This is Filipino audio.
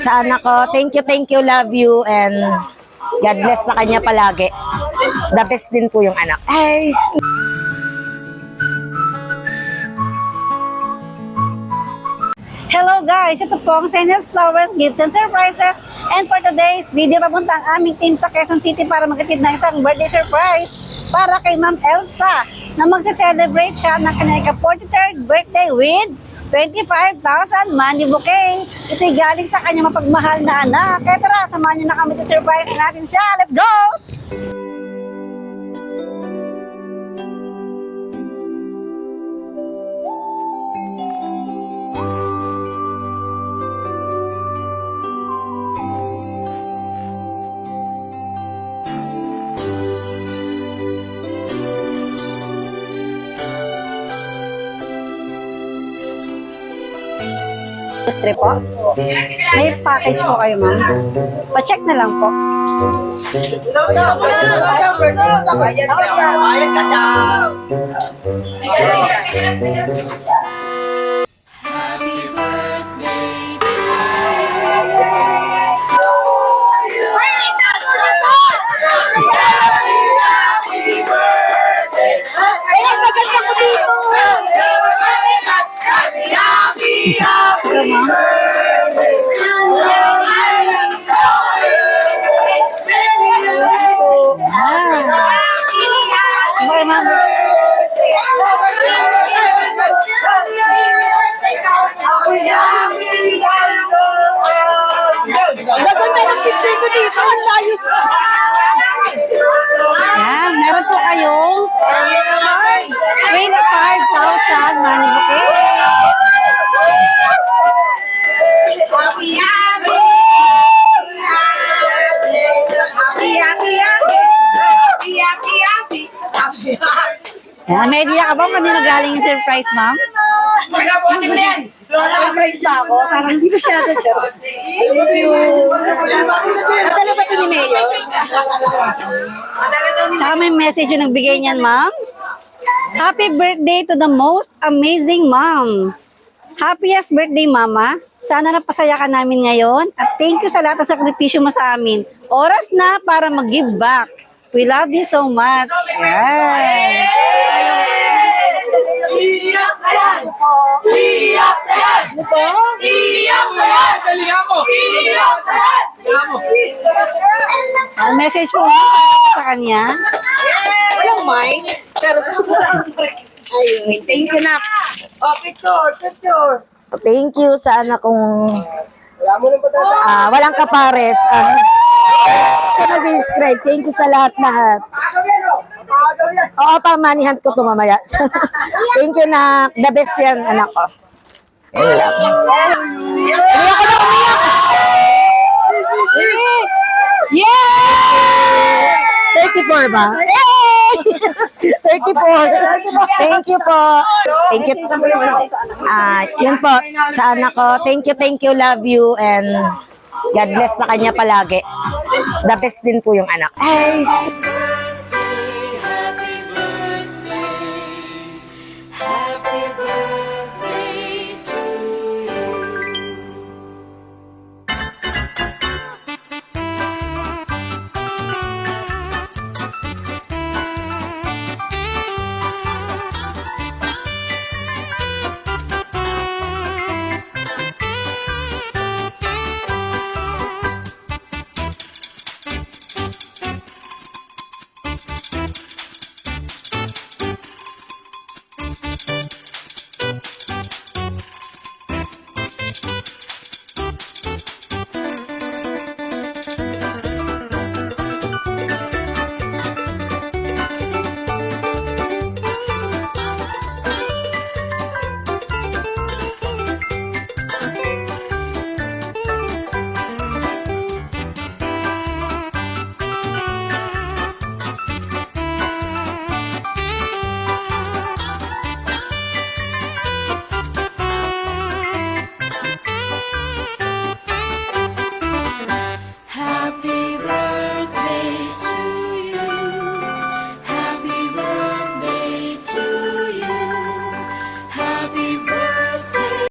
sa anak ko. Thank you, love you, and God bless sa kanya palagi. The best din po yung anak. Ay! Hello guys, ito po ang Saints Flowers Gifts and Surprises, and for today's video papunta ang aming team sa Quezon City para magkatid ng isang birthday surprise para kay Ma'am Elsa na magse-celebrate siya ng kanyang 43rd birthday with 25,000 money bouquet. Ito'y galing sa kanyang mapagmahal na anak. Kaya tara, samahan niyo na kami to surprise natin siya. Let's go! Industry po. May package po kayo, ma'am. Pa-check na lang po. Happy birthday to Okay, ma'am. Gaganda ng picture ko dito. Ang layo sa... Yan, meron po kayong 25,000 money bouquet. Yan, may idea ka ba kung kanino galing yung surprise, ma'am? Surprise pa ako? Parang hindi ko siya ito. Thank you. Nadala ba ito ni Mayor? Tsaka may message yung nagbigay niyan, ma'am. Happy birthday to the most amazing mom. Happiest birthday, Mama. Sana napasaya ka namin ngayon. At thank you sa lahat ng sakripisyo mo sa amin. Oras na para mag-give back. We love you so much. Yan. Iyak na yan! Iyak na yan! Iyak na yan! Iyak na yan! Message po sa kanya. Walang mic. Pero... Ayun, thank you na. Oh, picture! Thank you sa anak kong Wala mo nang patata. walang kapares. Sa mag-subscribe. Thank you sa lahat. Oo, pamanihan ko ito mamaya. Thank you na the best yan, anak ko. Umiyak ko na, Yeah! 34 ba? Yay! 34. Thank you po. Thank you. Yun po, sa anak ko. Thank you, love you, and God bless sa kanya palagi. The best din po yung anak. Ay!